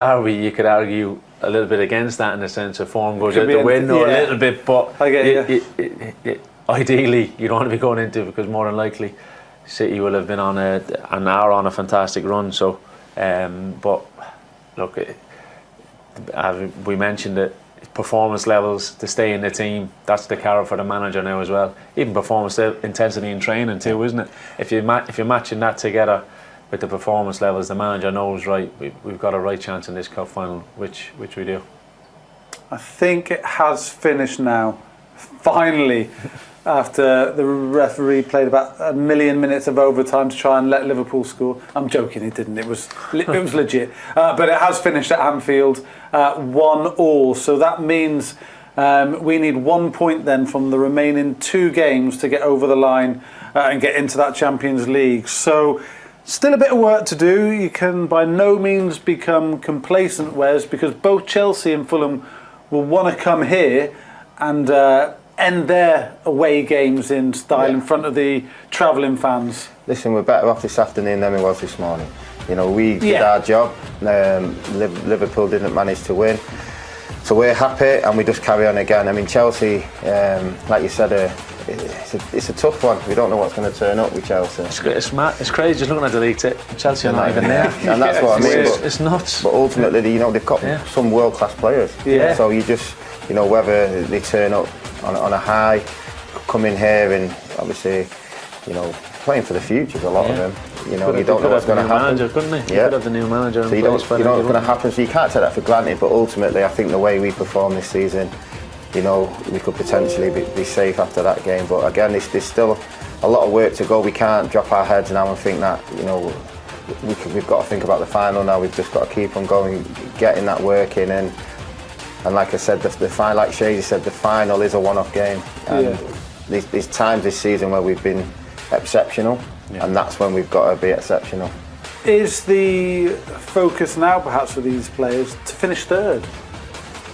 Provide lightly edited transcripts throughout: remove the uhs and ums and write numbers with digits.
You could argue a little bit against that in the sense of form goes out the window a little bit, but ideally you don't want to be going into it because more than likely City will have been on an hour on a fantastic run. So, but look, we mentioned it. Performance levels to stay in the team, that's the carrot for the manager now as well. Even performance intensity in training too, isn't it? If you're matching that together with the performance levels, the manager knows, right, we've got a right chance in this cup final, which we do. I think it has finished now, finally, after the referee played about 1 million minutes of overtime to try and let Liverpool score. I'm joking, he didn't. It was legit. But it has finished at Anfield, 1-1. So that means we need 1 point then from the remaining 2 games to get over the line and get into that Champions League. So still a bit of work to do. You can by no means become complacent, Wes, because both Chelsea and Fulham will want to come here and end their away games in style in front of the travelling fans. Listen, we're better off this afternoon than we was this morning. You know, we did our job. Liverpool didn't manage to win. So we're happy and we just carry on again. I mean, Chelsea, like you said, it's a tough one. We don't know what's going to turn up with Chelsea. It's crazy just looking at the league. Chelsea are not even there. And that's what I mean. It's nuts. But ultimately, you know, they've got some world-class players. Yeah. So you just, you know, whether they turn up on a high, come in here and obviously, you know, playing for the future, a lot of them. You know, you don't know what's going to happen. Manager, couldn't they? You could have the new manager. So you know what's going to happen. So you can't take that for granted. But ultimately, I think the way we perform this season, you know, we could potentially be safe after that game. But again, there's still a lot of work to go. We can't drop our heads now and think that, you know, we've got to think about the final now. We've just got to keep on going, getting that work in. And like I said, the final, like Shazy said, the final is a one-off game. And there's times this season where we've been exceptional, and that's when we've got to be exceptional. Is the focus now, perhaps, for these players to finish third?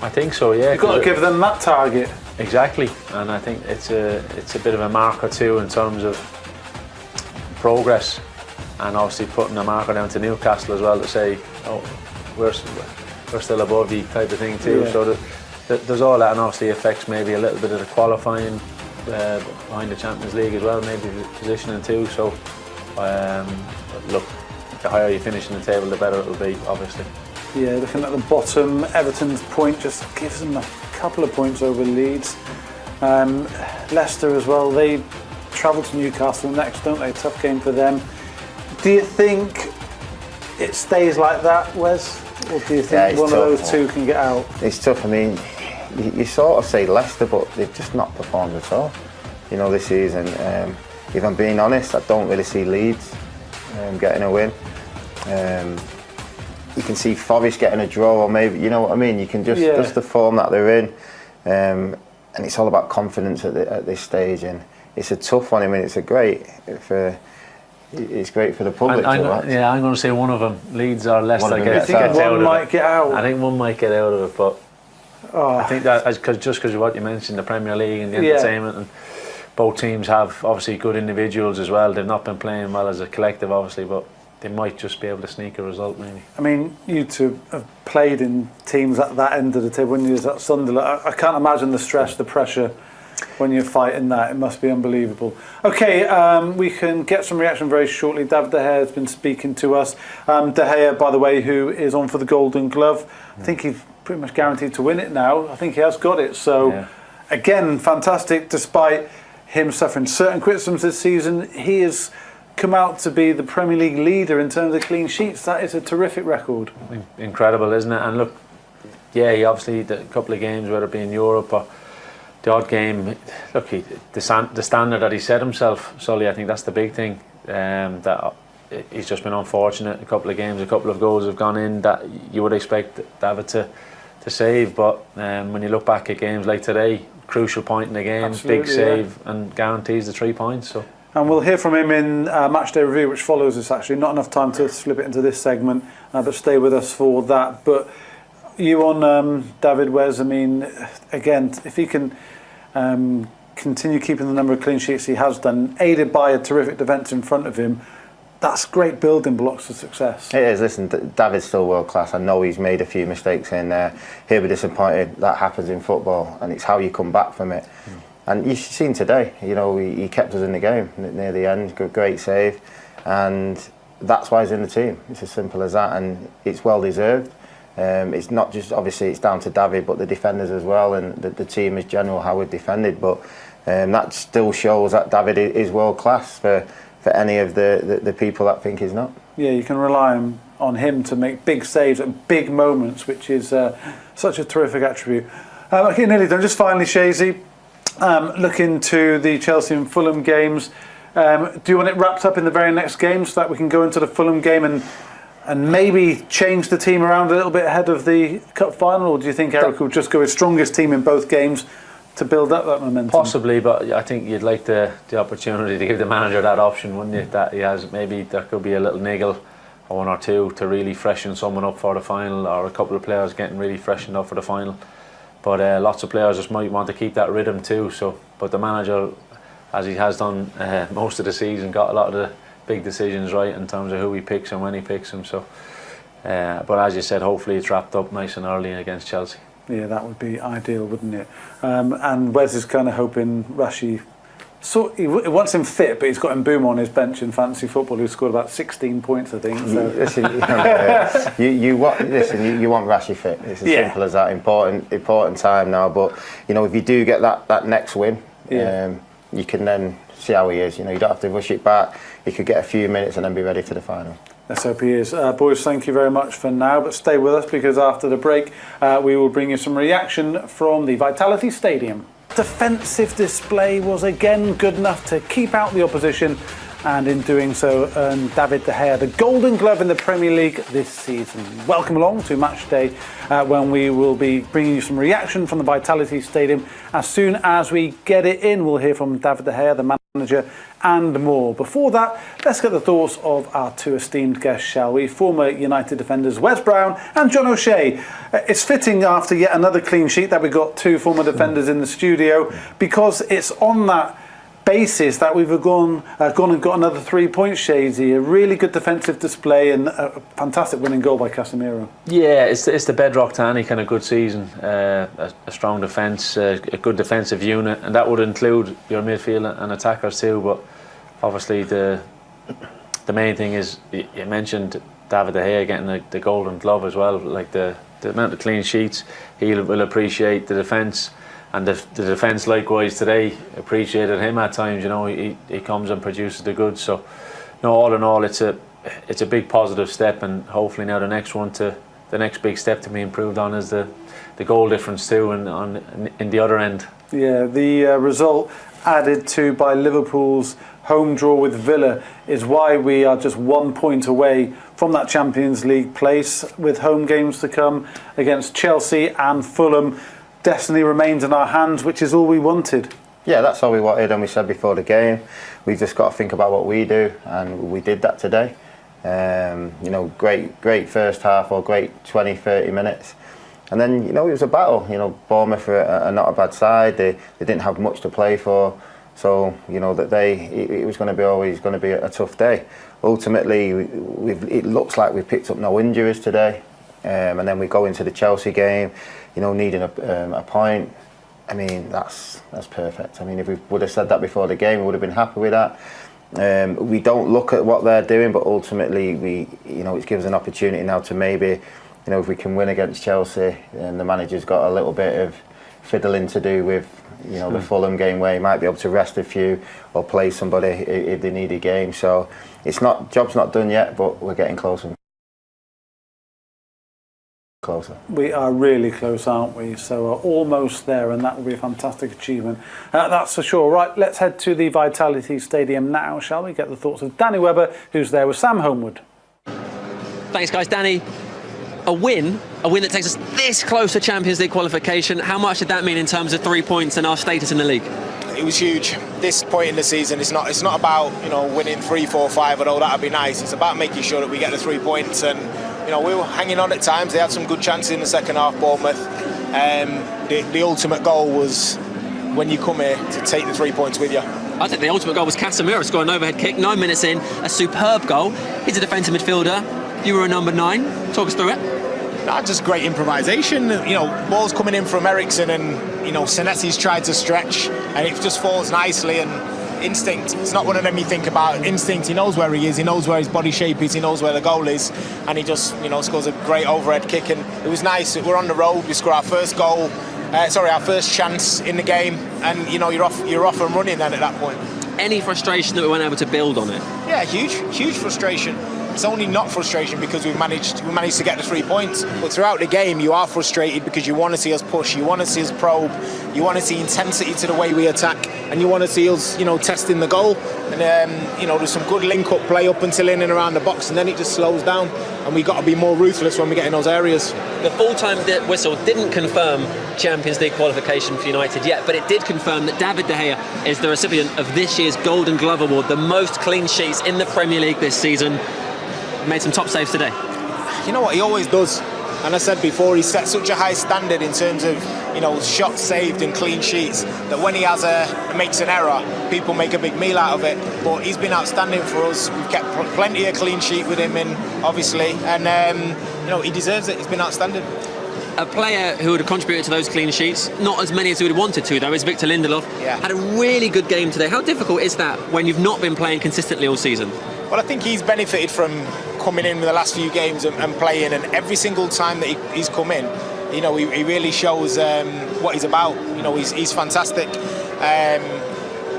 I think so, yeah. You've got to give them that target. Exactly, and I think it's a bit of a marker too in terms of progress, and obviously putting a marker down to Newcastle as well to say, oh, we're still above you type of thing too. So there's all that, and obviously affects maybe a little bit of the qualifying behind the Champions League as well, maybe the positioning too. So look, the higher you finish in the table, the better it will be, obviously. Yeah, looking at the bottom, Everton's point just gives them a couple of points over Leeds. Leicester as well, they travel to Newcastle next, don't they? Tough game for them. Do you think it stays like that, Wes? Or do you think one of those two can get out? It's tough. I mean, you sort of say Leicester, but they've just not performed at all, you know, this season. If I'm being honest, I don't really see Leeds getting a win. You can see Forest getting a draw, or maybe, you know what I mean. You can just the form that they're in, and it's all about confidence at this stage. And it's a tough one. I mean, it's great for the public. I'm going to say one of them, Leeds or Leicester, gets out. One might get out. I think one might get out of it, but I think that just because of what you mentioned, the Premier League and the entertainment, and both teams have obviously good individuals as well. They've not been playing well as a collective, obviously, but they might just be able to sneak a result, maybe. I mean, you two have played in teams at that end of the table. When you was at Sunderland, I can't imagine the stress, the pressure when you're fighting that. It must be unbelievable. Okay, we can get some reaction very shortly. David De Gea has been speaking to us. De Gea, by the way, who is on for the Golden Glove. I think he's pretty much guaranteed to win it now. I think he has got it. So, again, fantastic. Despite him suffering certain criticisms this season, he has come out to be the Premier League leader in terms of clean sheets. That is a terrific record. Incredible, isn't it? And look, he obviously, the couple of games, whether it be in Europe or the odd game, look, the standard that he set himself, Sully, I think that's the big thing. That he's just been unfortunate. A couple of games, a couple of goals have gone in that you would expect David to save. But when you look back at games like today, crucial point in the game, big save, and guarantees the 3 points. So. And we'll hear from him in Matchday Review, which follows this actually. Not enough time to slip it into this segment, but stay with us for that. But you on David Wes, I mean, again, if he can continue keeping the number of clean sheets he has done, aided by a terrific defence in front of him, that's great building blocks for success. It is. Listen, David's still world class. I know he's made a few mistakes in there. He'll be disappointed. That happens in football, and it's how you come back from it. And you've seen today, he kept us in the game near the end. Great save, and that's why he's in the team. It's as simple as that, and it's well deserved. It's not just, obviously it's down to David, but the defenders as well, and the team as general, how we've defended. But that still shows that David is world class for any of the people that think he's not. Yeah, you can rely on him to make big saves at big moments, which is such a terrific attribute. Okay, nearly done. Just finally, Shazy, looking to the Chelsea and Fulham games. Do you want it wrapped up in the very next game so that we can go into the Fulham game and maybe change the team around a little bit ahead of the cup final, or do you think Eric will just go with strongest team in both games to build up that momentum? Possibly, but I think you'd like the opportunity to give the manager that option, wouldn't you? That he has, maybe there could be a little niggle, or one or two, to really freshen someone up for the final, or a couple of players getting really freshened up for the final. But lots of players just might want to keep that rhythm too. So, but the manager, as he has done most of the season, got a lot of the big decisions right in terms of who he picks and when he picks them. So, but as you said, hopefully it's wrapped up nice and early against Chelsea. Yeah, that would be ideal, wouldn't it? And Wes is kind of hoping Rashi. So he wants him fit, but he's got Mbeumo on his bench in fantasy football, who scored about 16 points, I think. So. Listen, you want Rashi fit. It's as simple as that. Important time now. But if you do get that next win, you can then see how he is. You don't have to rush it back. He could get a few minutes and then be ready for the final. Let's hope he is. Boys, thank you very much for now, but stay with us, because after the break we will bring you some reaction from the Vitality Stadium. Defensive display was again good enough to keep out the opposition, and in doing so earned David De Gea the Golden Glove in the Premier League this season. Welcome along to Match Day, when we will be bringing you some reaction from the Vitality Stadium. As soon as we get it in, we'll hear from David De Gea, the manager, and more. Before that, let's get the thoughts of our two esteemed guests, shall we? Former United defenders Wes Brown and John O'Shea. It's fitting, after yet another clean sheet, that we've got two former defenders in the studio, because it's on that basis that we've gone and got another 3 points, Shazy. A really good defensive display and a fantastic winning goal by Casemiro. Yeah, it's the bedrock to any kind of good season. A strong defence, a good defensive unit, and that would include your midfield and attackers too. But obviously the main thing is, you mentioned David De Gea getting the Golden Glove as well. Like the amount of clean sheets, he will appreciate the defence. And the defence likewise today appreciated him at times. He comes and produces the goods. So, all in all, it's a big positive step, and hopefully now the next big step to be improved on is the goal difference too, and in the other end. Yeah, the result added to by Liverpool's home draw with Villa is why we are just 1 point away from that Champions League place, with home games to come against Chelsea and Fulham. Destiny remains in our hands, which is all we wanted. Yeah, that's all we wanted, and we said before the game, we've just got to think about what we do, and we did that today. Great first half, or great 20-30 minutes. And then, it was a battle. Bournemouth are not a bad side. They didn't have much to play for. So, it was always going to be a tough day. Ultimately, it looks like we've picked up no injuries today. And then we go into the Chelsea game, needing a point. I mean, that's perfect. I mean, if we would have said that before the game, we would have been happy with that. We don't look at what they're doing, but ultimately, it gives us an opportunity now to maybe, if we can win against Chelsea, and the manager's got a little bit of fiddling to do with, the Fulham game, where he might be able to rest a few or play somebody if they need a game. So job's not done yet, but we're getting closer. Closer. We are really close, aren't we? So we're almost there, and that will be a fantastic achievement. That's for sure. Right, let's head to the Vitality Stadium now, shall we? Get the thoughts of Danny Webber, who's there with Sam Homewood. Thanks, guys. Danny, a win that takes us this close to Champions League qualification. How much did that mean in terms of 3 points and our status in the league? It was huge. This point in the season, it's not about winning 3, 4, 5, although that'd be nice. It's about making sure that we get the 3 points, and we were hanging on at times. They had some good chances in the second half, Bournemouth. The ultimate goal was when you come here to take the 3 points with you. I think the ultimate goal was Casemiro scoring an overhead kick, 9 minutes in, a superb goal. He's a defensive midfielder. You were a number 9. Talk us through it. Just great improvisation. Ball's coming in from Eriksen, and Senesi's tried to stretch, and it just falls nicely. And instinct. It's not one of them you think about. Instinct. He knows where he is. He knows where his body shape is. He knows where the goal is, and he just scores a great overhead kick. And it was nice. We're on the road. We score our first goal. Our first chance in the game, and you're off and running then at that point. Any frustration that we weren't able to build on it? Yeah, huge frustration. It's only not frustration because we managed to get the 3 points. But throughout the game, you are frustrated because you want to see us push, you want to see us probe, you want to see intensity to the way we attack, and you want to see us, testing the goal. And there's some good link-up play up until in and around the box, and then it just slows down. And we got to be more ruthless when we get in those areas. The full-time whistle didn't confirm Champions League qualification for United yet, but it did confirm that David De Gea is the recipient of this year's Golden Glove Award, the most clean sheets in the Premier League this season. Made some top saves today. You know what, he always does. And I said before, he set such a high standard in terms of shots saved and clean sheets that when he makes an error, people make a big meal out of it. But he's been outstanding for us. We've kept plenty of clean sheet with him in, obviously, and he deserves it. He's been outstanding. A player who would have contributed to those clean sheets, not as many as we would have wanted to, though, is Victor Lindelof. Yeah. Had a really good game today. How difficult is that when you've not been playing consistently all season? Well, I think he's benefited from coming in with the last few games and playing, and every single time that he's come in, he really shows what he's about. He's fantastic.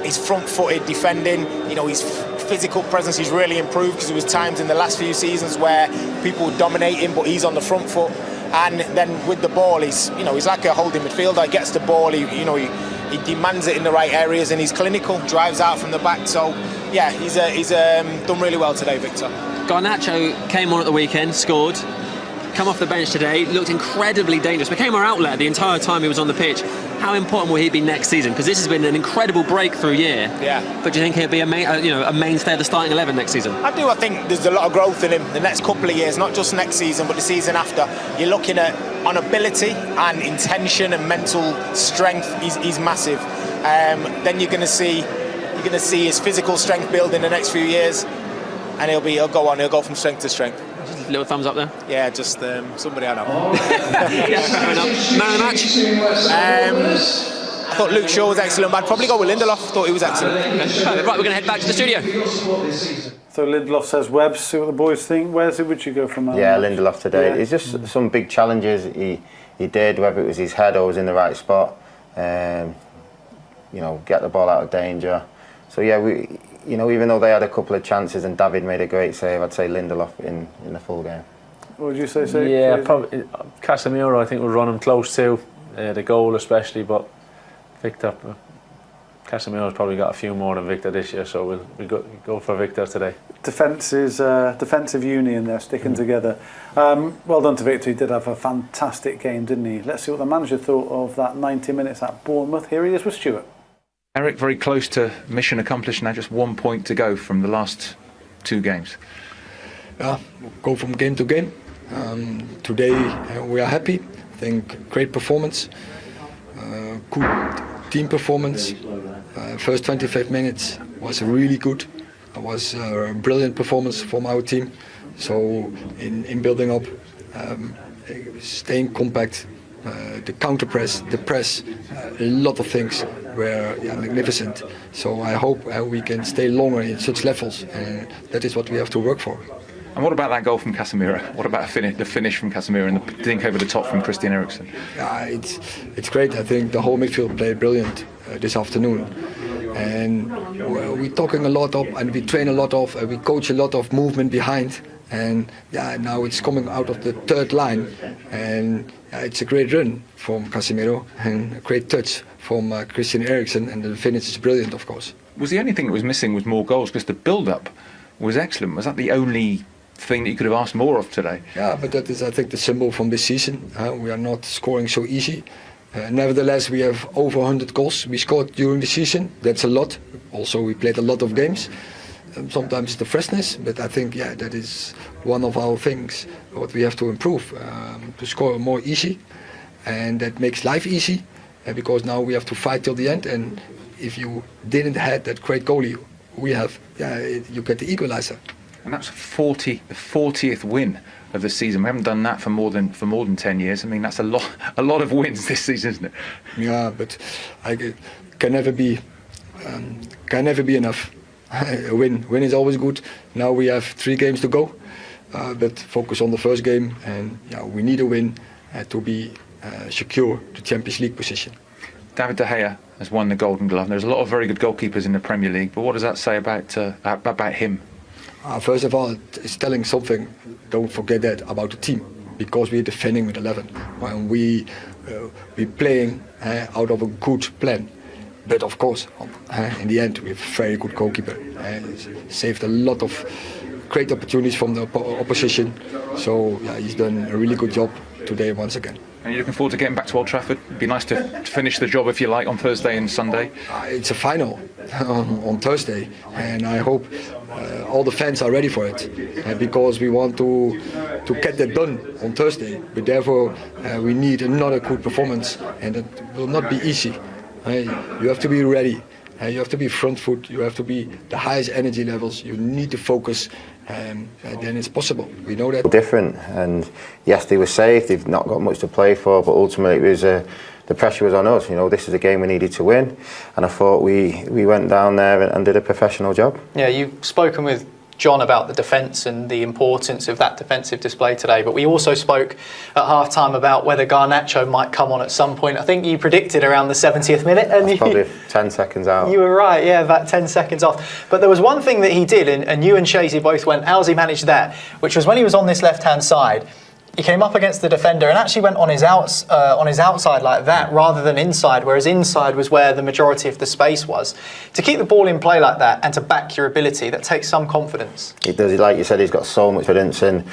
He's front-footed defending. His physical presence has really improved because there was times in the last few seasons where people would dominate him, but he's on the front foot. And then with the ball, he's like a holding midfielder. He gets the ball, he demands it in the right areas, and he's clinical. Drives out from the back. So yeah, he's done really well today, Victor. Garnacho came on at the weekend, scored, come off the bench today, looked incredibly dangerous, became our outlet the entire time he was on the pitch. How important will he be next season? Because this has been an incredible breakthrough year. Yeah. But do you think he'll be a mainstay of the starting 11 next season? I do. I think there's a lot of growth in him the next couple of years, not just next season, but the season after. You're looking at on ability and intention and mental strength. He's massive. Then you're going to see his physical strength build in the next few years, and he'll go from strength to strength. Just a little thumbs up there. Yeah, just somebody I know. Yeah, fair enough. Man of the match. I thought Luke Shaw was excellent, but I'd probably go with Lindelof. Thought he was excellent. Okay. Right, we're going to head back to the studio. So Lindelof says Webb. See what the boys think. Where would you go from that? Yeah, Lindelof today. Yeah. It's just some big challenges he did, whether it was his head or was in the right spot. Get the ball out of danger. So yeah, even though they had a couple of chances and David made a great save, I'd say Lindelof in the full game. What would you say? Yeah, probably Casemiro. I think will run him close to the goal, especially. But Victor, Casemiro's probably got a few more than Victor this year, so we'll go for Victor today. Defensive union there, sticking together. Well done to Victor. He did have a fantastic game, didn't he? Let's see what the manager thought of that 90 minutes at Bournemouth. Here he is with Stuart. Eric, very close to mission accomplished now, just 1 point to go from the last 2 games. Yeah, go from game to game. Today we are happy. I think great performance, good team performance. First 25 minutes was really good. It was a brilliant performance from our team. So in building up, staying compact, the counter press, the press, a lot of things were magnificent. So I hope we can stay longer in such levels, and that is what we have to work for. And what about that goal from Casemiro? What about the finish from Casemiro and the dink over the top from Christian Eriksen? Yeah, it's great. I think the whole midfield played brilliant this afternoon. And we're talking a lot of, and we train a lot of, we coach a lot of movement behind. And now it's coming out of the third line, and it's a great run from Casemiro and a great touch from Christian Eriksen, and the finish is brilliant, of course. Was the only thing that was missing was more goals, because the build-up was excellent? Was that the only thing that you could have asked more of today? Yeah, but that is, I think, the symbol from this season. We are not scoring so easy. Nevertheless, we have over 100 goals we scored during the season. That's a lot. Also, we played a lot of games. Sometimes it's the freshness, but I think that is one of our things what we have to improve, to score more easy, and that makes life easy, because now we have to fight till the end, and if you didn't have that great goalie we have, you get the equaliser. And that's the 40th win of the season. We haven't done that for more than 10 years. I mean, that's a lot of wins this season, isn't it? Yeah, but can never be enough. A win is always good. Now we have 3 games to go, but focus on the first game, and we need a win to be secure the Champions League position. David De Gea has won the Golden Glove. There's a lot of very good goalkeepers in the Premier League, but what does that say about him? First of all, it's telling something. Don't forget that about the team, because we're defending with 11, and we're playing out of a good plan. But of course, in the end, we have a very good goalkeeper. Saved a lot of great opportunities from the opposition. So he's done a really good job today once again. And you're looking forward to getting back to Old Trafford? It'd be nice to finish the job, if you like, on Thursday and Sunday. It's a final on Thursday, and I hope all the fans are ready for it, because we want to get that done on Thursday. But therefore, we need another good performance, and it will not be easy. You have to be ready. You have to be front foot. You have to be the highest energy levels. You need to focus, and then it's possible. We know that. Different, and yes, they were safe. They've not got much to play for, but ultimately it was the pressure was on us. This is a game we needed to win, and I thought we went down there and did a professional job. Yeah, you've spoken with John about the defence and the importance of that defensive display today, but we also spoke at half-time about whether Garnacho might come on at some point. I think you predicted around the 70th minute. And probably 10 seconds out. You were right, yeah, about 10 seconds off. But there was one thing that he did, and you and Shazy both went, how's he managed that? Which was when he was on this left-hand side, he came up against the defender and actually went on his outside like that rather than inside, whereas inside was where the majority of the space was. To keep the ball in play like that and to back your ability, that takes some confidence. It does. Like you said, he's got so much confidence, and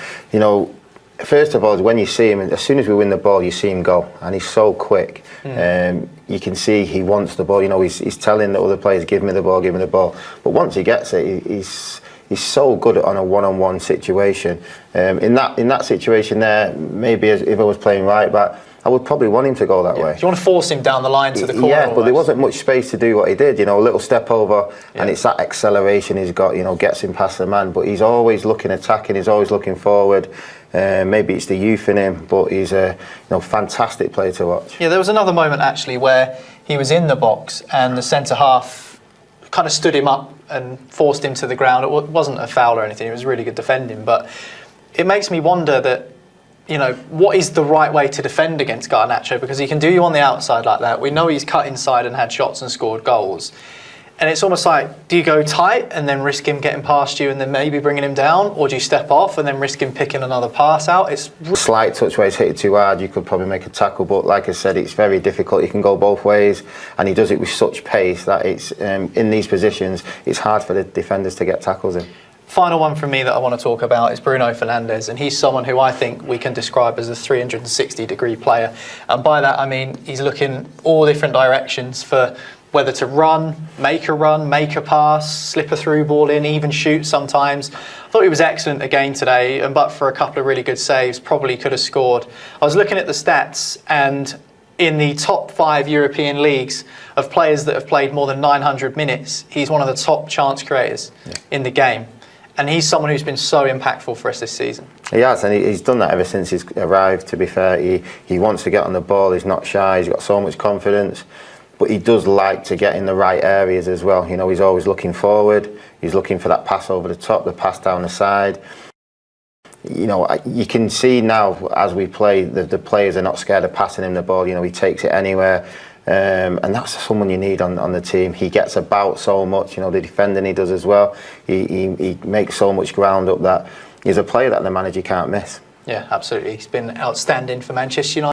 first of all, when you see him, as soon as we win the ball, you see him go, and he's so quick. You can see he wants the ball. He's telling the other players, give me the ball, give me the ball. But once he gets it, he's so good on a one-on-one situation. In that situation there, maybe if I was playing right back, I would probably want him to go that way. Do you want to force him down the line to the corner? Yeah, but almost? there wasn't much space to do what he did. A little step over, and it's that acceleration he's got. Gets him past the man. But he's always looking attacking. He's always looking forward. Maybe it's the youth in him, but he's a fantastic player to watch. Yeah, there was another moment actually where he was in the box and the centre half kind of stood him up and forced him to the ground. It wasn't a foul or anything. It was really good defending, but it makes me wonder that, what is the right way to defend against Garnacho, because he can do you on the outside like that. We know he's cut inside and had shots and scored goals. And it's almost like, do you go tight and then risk him getting past you and then maybe bringing him down, or do you step off and then risk him picking another pass out? It's slight touch where he's hit it too hard, you could probably make a tackle, but like I said, it's very difficult. He can go both ways, and he does it with such pace that it's in these positions, it's hard for the defenders to get tackles in. Final one from me that I want to talk about is Bruno Fernandes, and he's someone who I think we can describe as a 360-degree player. And by that I mean he's looking all different directions for whether to run, make a pass, slip a through ball in, even shoot sometimes. I thought he was excellent again today, and but for a couple of really good saves, probably could have scored. I was looking at the stats, and in the top 5 European leagues of players that have played more than 900 minutes, he's one of the top chance creators in the game. And he's someone who's been so impactful for us this season. He has, and he's done that ever since he's arrived, to be fair. He wants to get on the ball, he's not shy, he's got so much confidence. But he does like to get in the right areas as well. He's always looking forward. He's looking for that pass over the top, the pass down the side. You can see now as we play, the players are not scared of passing him the ball. He takes it anywhere. And that's someone you need on the team. He gets about so much. The defending he does as well. He makes so much ground up that he's a player that the manager can't miss. Yeah, absolutely. He's been outstanding for Manchester United.